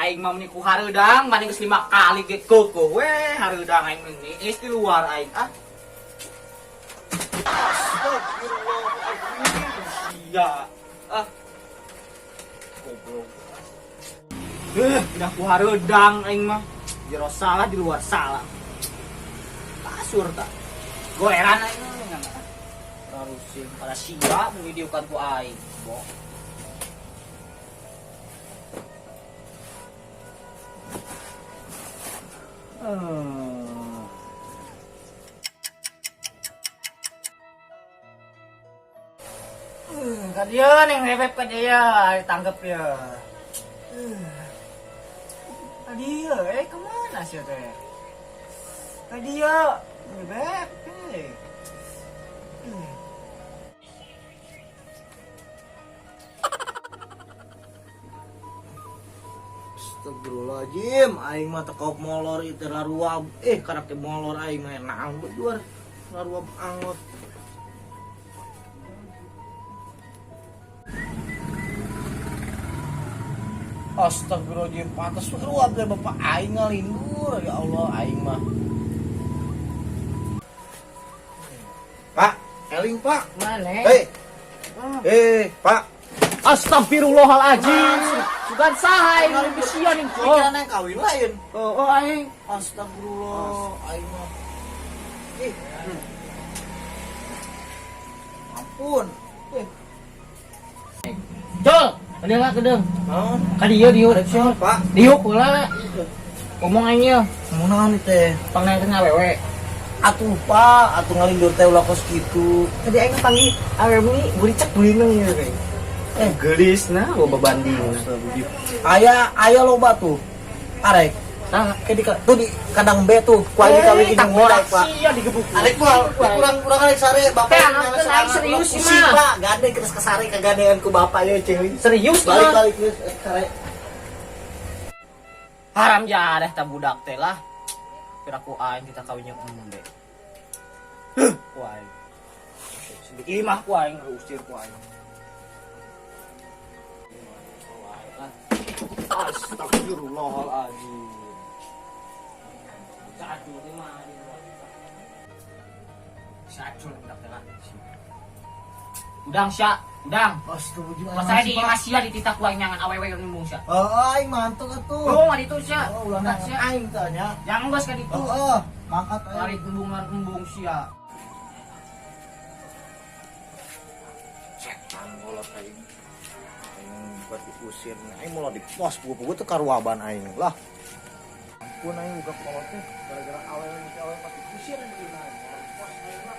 Aing mah meni ku hareudang mani geus 5 kali ge keukeut we hareudang aing meni is di luar aing ah. Astagfirullahaladzim. Ya. Ah. Goblok. Udah ku hareudang aing mah. Jero salah di luar salah. Kasur tak. Goeran aing mah. Harusin pada sia mun didieukan ku aing. Bo. Ka dia neng bebek ka dia ditangkep ya. Ka dia kemana sih teh? Ka dia bebek teh. Astagfirullahaladzim, aing mah tekop molor itu laruab. Karena ke molor aing mah naang beduar laruab angot. Astagfirullahaladzim, pantas laruab teh bapak aing ngalindur. Ya Allah, aing mah. Pak, eling Pak. Mana? Pak. Astagfirullahaladzim. Bukan saha aing bisian ning kok. Pikiran yang kawin lain. Oh aing. Astagfirullah, aing mah. Ampun. Jol, ada enggak kedeng? Heeh. Ka dieu rek siapa, Pak? Dieu heula. Ngomong aing ye. Ngomong naon teh? Panggilkeun awewe. Atuh Pak, atuh ngalindur teh ulah kos kitu. Tadi aing panggil awewe buri cek bulineng ieu teh. Gelis nah loba banding. Aya loba tuh. Arek. Nah, tuh di kandang B tuh. Ku aing kawin jeung ngorek, Pak. Sia digebuk. Arek kurang arek sare bapak. Teh serius mah. Pak, gade geus ka sare kagadean ku bapak ye ceuing. Serius balik geus sare. Haram jadah ta budak teh lah. Kira ku aing kita kawin jeung embe. Ku aing. Sedikit mah ku aing usir ku aing. Astagfirullahaladzim. Satu lima. Satu lah. Udang sya, udang. Astagfirullahaladzim. Saya di Asia di titak kuang nyangan awewe yang nimbung sya. Aing mantuk atuh. Oh, mah ditu sya. Oh, ulah sya aing tanya. Jangan geus ka ditu. Mangkat aing. Tarik embung sya. Setan kolot aing. Buat diusir aing mulai di pos buku tuh karuaban aing lah. Ampun aing buka kolotnya gara-gara awewe pas diusir di mana pos aing lah.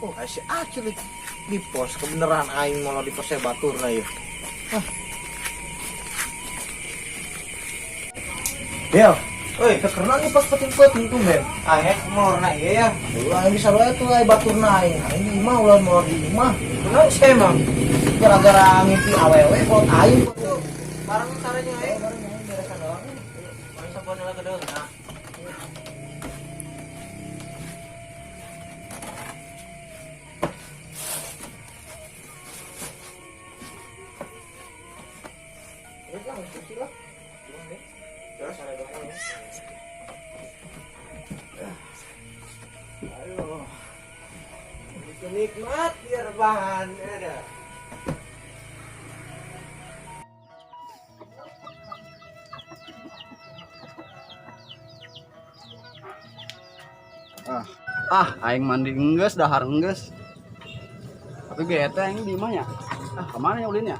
Oh si acil di pos kebeneran aing mulai di posnya batur lah ya. Del. Oi, kekerna nih pas peting-peting tuh, men. Aing molorna ieu ya. Ulah bisa wae tuh ai baturna aing. Aing di imah ulah molor di imah. Kunaon sih emang? Gara-gara ngimpi awewe buat aing tuh. Barang sarenya aing. Barang aing beresan doang. Main sampun lah kedeung. Nah. Ini lah, cuci lah. Terus ada doang ya. Ayo. Itu nikmat biar bahan ada. Aing mandi enggeus, dahar enggeus. Tapi bete aing di imah nya. Kemana ya ulinnya?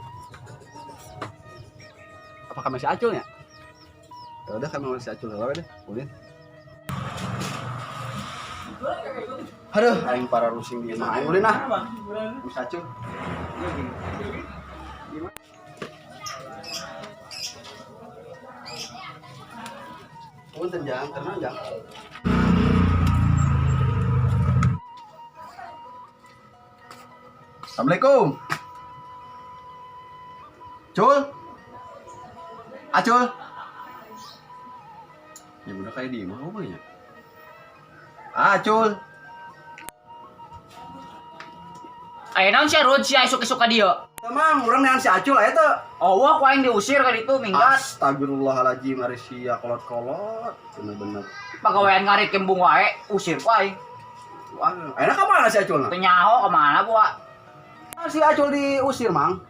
Apakah masih acul ya? Ya udah kan masih acul heula deh, ulin. Aduh, aing para rusing di imah. Aing ulin ah. Masih acul. Punten jang, tenang jang. Assalamualaikum. Acul. Acul. Ya udah kayak di mah apa ya? Acul. Ayo naon si Rod si suka dia. Emang orang dengan si Acul aya teh. Oh, aku yang diusir kan itu minggat. Astagfirullahaladzim, ari sia kolot-kolot. Bener-bener. Pagawean ngarit kembung wae, usir ku aing. Wah, enak ka mana si Acul? Teu nyaho ka mana gua. Si Acul diusir, Mang.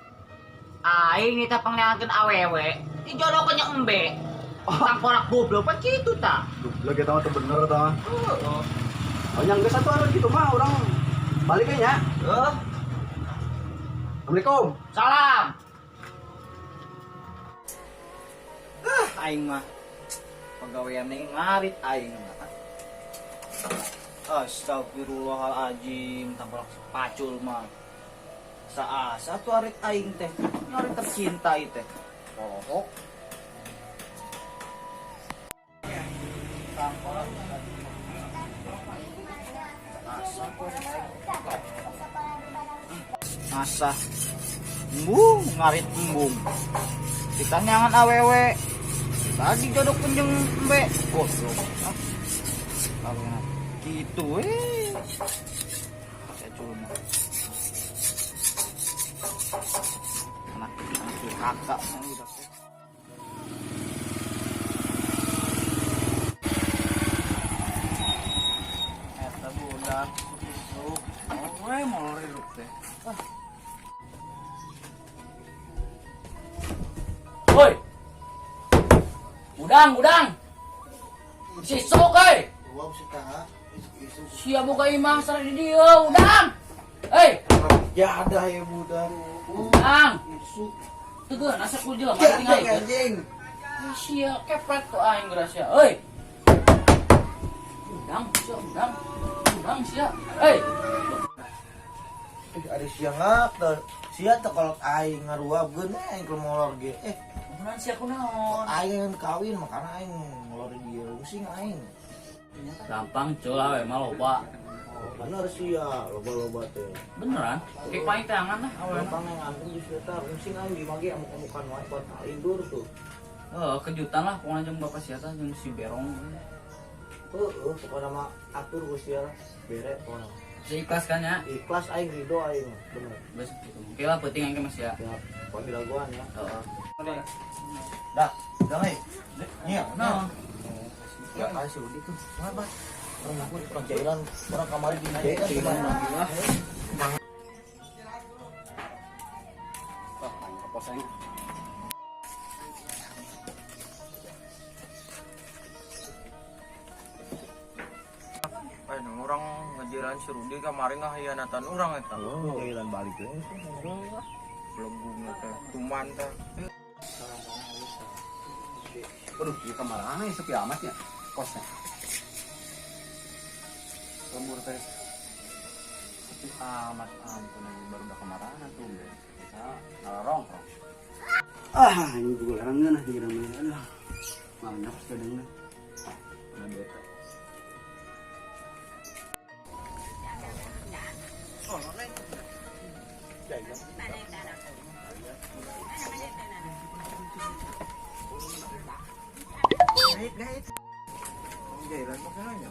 Aing kita pangleankeun awewe. Dijodohkeun nya embe. Tangkorak goblok pan kitu tah. Goblok eta mah teu bener eta mah. Heeh. Oh, yang geus atuh anu kitu mah urang balik we nya. Heeh. Assalamualaikum. Salam. Aing mah pagawean ning ngarit aing mah. Astagfirullahaladzim, tampar pacul mah. Saasa tuh arit aing teh, arit tercinta teh. Oh. Asa embung ngarit embung kita nyangan awewe tadi jodoh kunjung embe goblok gitu saya cuma anak kakak udah eta budak susuk mau riruk teh. Woi. Udang. Si sok euy. Uang si tangga, Sia boga imang sara di dieu, udang. Hei, ya ada ya budang. udang. Isu. Teugeun asa ku jelema Ya tinggal ada anjing. Sia kepret tuh aing geura sia. Euy. Udang sia. Hei. Ada siangap dah. Sia teh kalau aing ngaruabeun aing keur molor ge. Kunaon sia kunaon? Aing kawin makana aing molor dia pusing aing. Gampang cola we mah loba. Bener sia loba-loba teh. Beneran? Kayak paling tangan lah awalnya. Gampang ngantung di situ pusing aing di mage amuk-amukan wae buat aing dur tuh. Kejutan lah pokoknya jeung bapak sia teh jeung si Berong. Pokoknya mah atur geus sia bere pokona. Seikhlas kan ya? Ikhlas aing ridho aing bener. Bes gitu. Oke lah penting aing masih ya. Ya, panggil laguan ya. Heeh. Dah, udah nih. Iya, Nah, ya kasih udah tuh. Kenapa? Orang aku orang jairan, orang kamar di jairan gimana? Wah, aing kapos aing. Orang ngejalan si Rudi kemarin ngahianatan orang eta. Oh, jairan balik tuh. Belum teh kuman teh. Waduh, di kamar aneh sepi amat ya kosnya. Lembur teh sepi amat ampun ini baru udah kemarahan tuh bisa ngarong. Ini juga larangnya nah di dalamnya. Aduh, malnya pas kadang nih. Udah bete. Naik. Jairan makanya.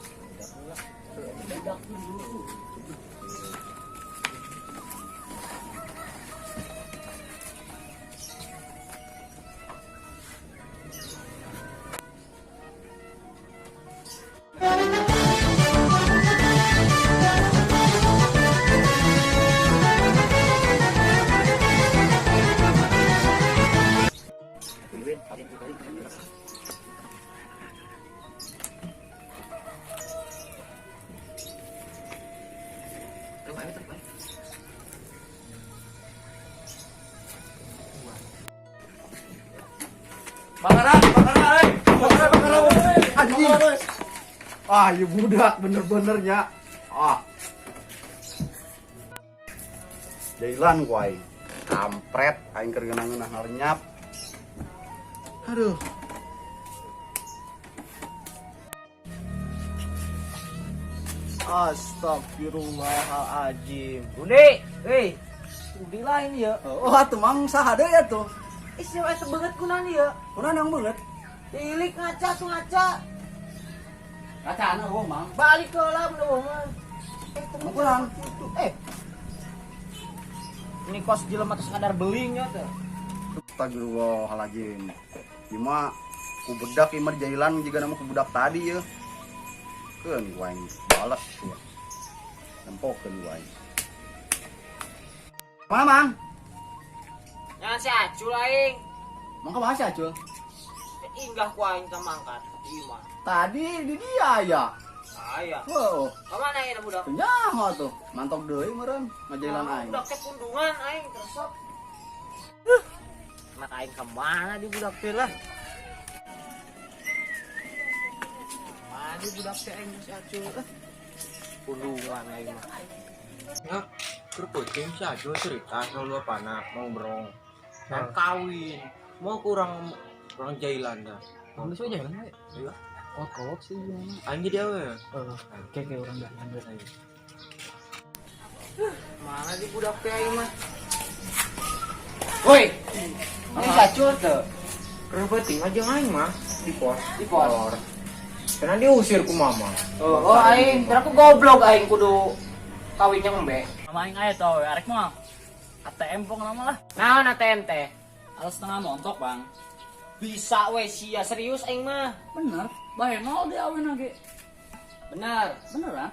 Bakaran, anjing. Ah, ya budak bener-benernya. Ah. Jailan kuai. Kampret aing keur geunang-geunang ngalenyap. Aduh. Astagfirullahaladzim. Budi, Budi lain ya. Oh, atuh mang saha deui atuh? Siapa itu banget kunan ya? Kunaon yang beungeut? Tilik ngaca tuh ngaca. Kacana wong, Mang. Balik ke lah bener mah. Kurang. Ini kos jelema terus kadar belingnya tuh. Astagfirullahaladzim. Cuma ku bedak ieu mah jailan jiga nama ku budak tadi ya. Keun ku aing balas ya. Nempokeun ku aing. Mamang, Jangan si acul aing. mangka bahasa Acul. Inggah ku aing ka mangkat. Ima. Tadi di dia ya. Aya. Wow, Kamana ayeuna budak? nyaho tuh. Mantap deui meureun ngajailan aing. Budak teh pundungan aing tersok. Anak aing kemana di budak teh lah? Mana di budak teh aing si acul pundungan aing mah. Ya, terkucing si Acul cerita kalau panah mau berong. Dan kawin. Mau kurang jailan dah. Bisa aja kan? Iya. Kok sih gimana? Aing jadi apa ya? Kayak orang enggak lanjut aja. Mana di budak teh aing mah? Woi. Ini acul tuh. Kenapa tinggal aja aing mah di pos. Di pos. Karena diusir ku mama. Oh, aing, kira aku goblok aing kudu kawinnya embe. Sama aing aya tau, arek mah. ATM pong nama lah. Naon ATM teh? Alas setengah montok, Bang. Bisa we sia serius aing mah. Bener. Bae nol di awin lagi. Bener. Beneran?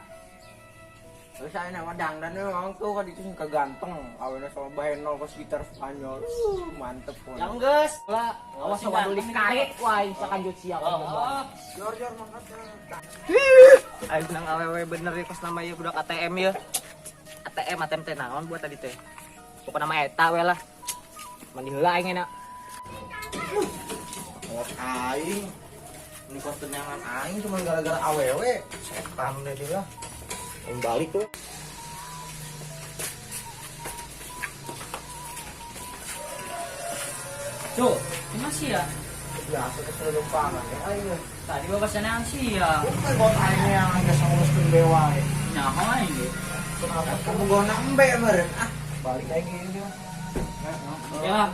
Terus saya nama dangdan memang tuh kan itu keganteng. Awalnya sama Bahenol ke sekitar Spanyol. Mantep pun. Yang geus lah. Awas si sama dulu ganteng kait ku aing sakanjut sia. Oh, Jor mangkat. Aing nang awewe bener ya kos nama ieu budak ATM ya. ATM teh naon buat tadi teh. Pokoknya nama eta we lah. Mandi heula aing enak. Kos aing. Ini kos tenyangan aing cuma gara-gara awewe. Setan deh dia. Aing balik tuh. Tuh, ini masih ya? Biasa keselum pangan ya aing. Tadi bapak sana yang sih ya. Bukan kos aing yang geus nguruskeun bewa. Nyaho aing ge. Kenapa kamu gona embe meureun? Ah, balik aing ge dia. Ya.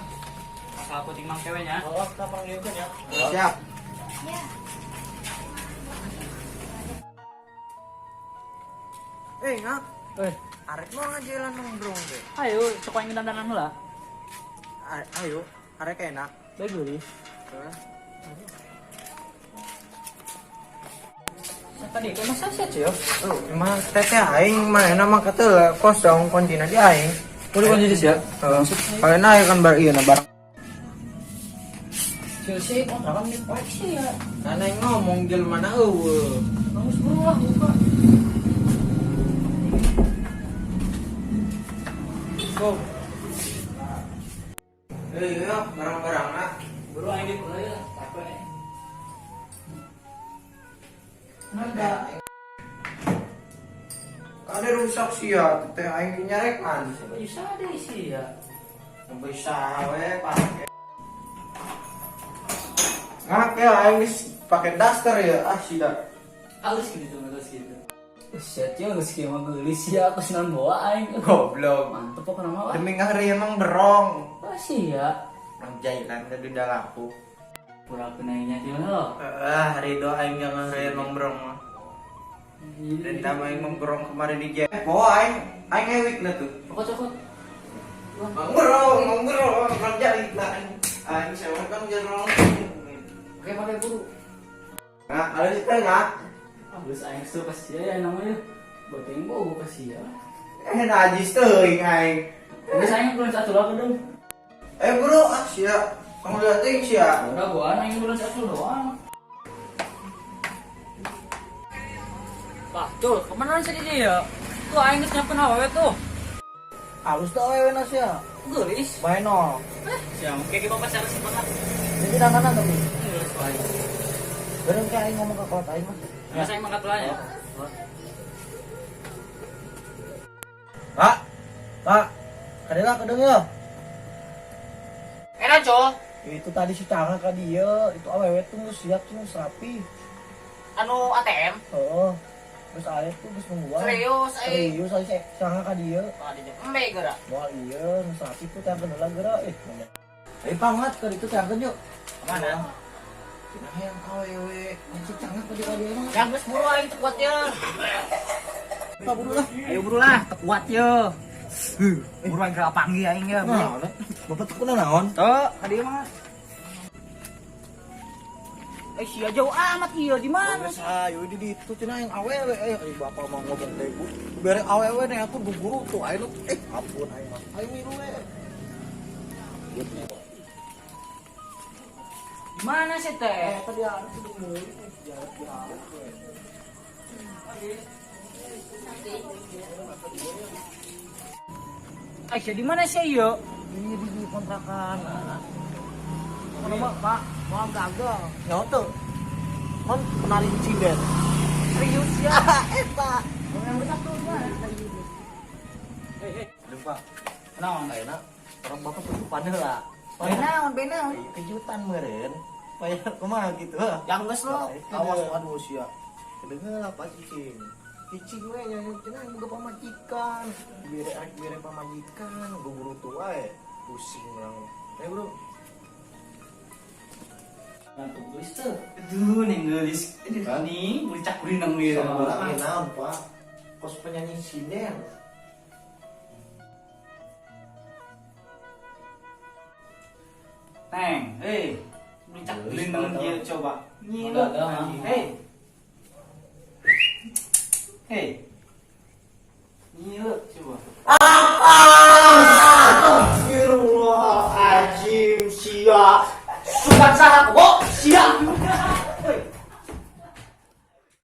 Asal puting mang ceweknya. Oh, kita panggilkan ya. Siap. Ngap. Arek mau ngajalan nongkrong deh. Ayo, sok aing dandanan heula. Ayo, arek enak. Bae geuli. Tadi kan masa sih, Cil? Emang teteh aing main nama kata kos dong kontina di aing. Udah kunci sih ya. Kalau naik kan bar iya barang. Chelsea kontrakan di Paksi ya. Karena yang ngomong jelma na eueuh. Bagus berulah buka. Go. Iya, barang-barang nak. Buru aing di mulai ya. Capek. Nanda. Kade rusak sih ya, teteh aing nyarek kan. Bisa deh sih ya. Bisa we pake. Ngak ya aing geus pake daster ya, dah. Halus gitu, halus gitu. Set ya geus kieu mah geulis ya aku senang bawa aing. Goblok. Mantep kok nama. Demi ngari emang berong. Pasti ya. Nang jailan tadi udah laku. Pura kenainya sih lo. Hari doa aing yang ngari emang berong mah. Dan tambah aing berong kemarin di jam. Aing ewik na tuh. Cokot. Mang berong nang jailan. Aing sewa kan jerong. Oke pakai buru. Nah, ada di tengah. Halus aing su pasti ya namanya. Boteng bau pasti ya. Najis teuing aing. Ini sayang belum satu lagi dong. Bro, sia. Kamu liatin sia. Udah gua aing belum satu doang. Pak, Cul, kemana sih dia? Tuh aing geus nyiapkeun awewe tuh. Halus tuh awewe na sia. Geulis. Baenol. Siang, kayak gimana pacar sih banget. Jadi dandanan tapi. Geulis aing. Bener kayak aing ngomong ke kota aing mah. Ya saya mangkat lah ya. Pak, kadela kedeng ya. Enak, Cul. Itu tadi si Canga ka dieu, itu awewe tuh geus siap tuh geus rapi. Anu ATM. Heeh. Terus aya tuh geus nungguan. Serius, aing. Serius aya si Canga ka dieu. Tadi jam embe geura. Moal ieu geus rapi tuh teh bener geura Ayo pangat kan itu tangkan yuk. Mana? Cina yang awewe, anjing cangat tadi kali emang. Yang geus buru aing teu kuat ya. Pak buru lah. Ayo buru lah, teu kuat ya. Buru aing gerak panggil aing ya. Nah, bapak tuh kuna naon? Tuh, ka dieu mah. Sia jauh amat ieu di mana? Geus ayo di ditu cina yang awewe. Ayo bapak mau ngomong teh bu. Bere awewe nih aku guru tuh ayo ampun ayo mah. Ayo miru we. Di mana sih teh? Tadi ada tuh dulu. Aisyah di mana sih ieu? Ini di kontrakan. Mana mah, Pak? Mau gagal. Nyawa tuh. Kan penari insiden. Serius ya? Eta. Yang besar tuh mana? Aduh Pak, Naon? nggak enak. Orang bapak kesukaan lah. Benaon, benaon. Kejutan meren. Kayak kumaha gitu. Yang geus lo. Awas aduh sia. Kedengar apa cicing? Cicing we yang cenah juga pamajikan. Biare pamajikan, guru tua pusing orang. Ayo bro. Ngantuk geus teh. Aduh, ning geulis. Kan? Nih, bucak kurinang we. Sama naon Pak? Kos penyanyi sinden. Neng, hei. Bucak kurinang Betul. ieu coba. Nyilu. Ada, ada. Hei. Hei. Nyilu.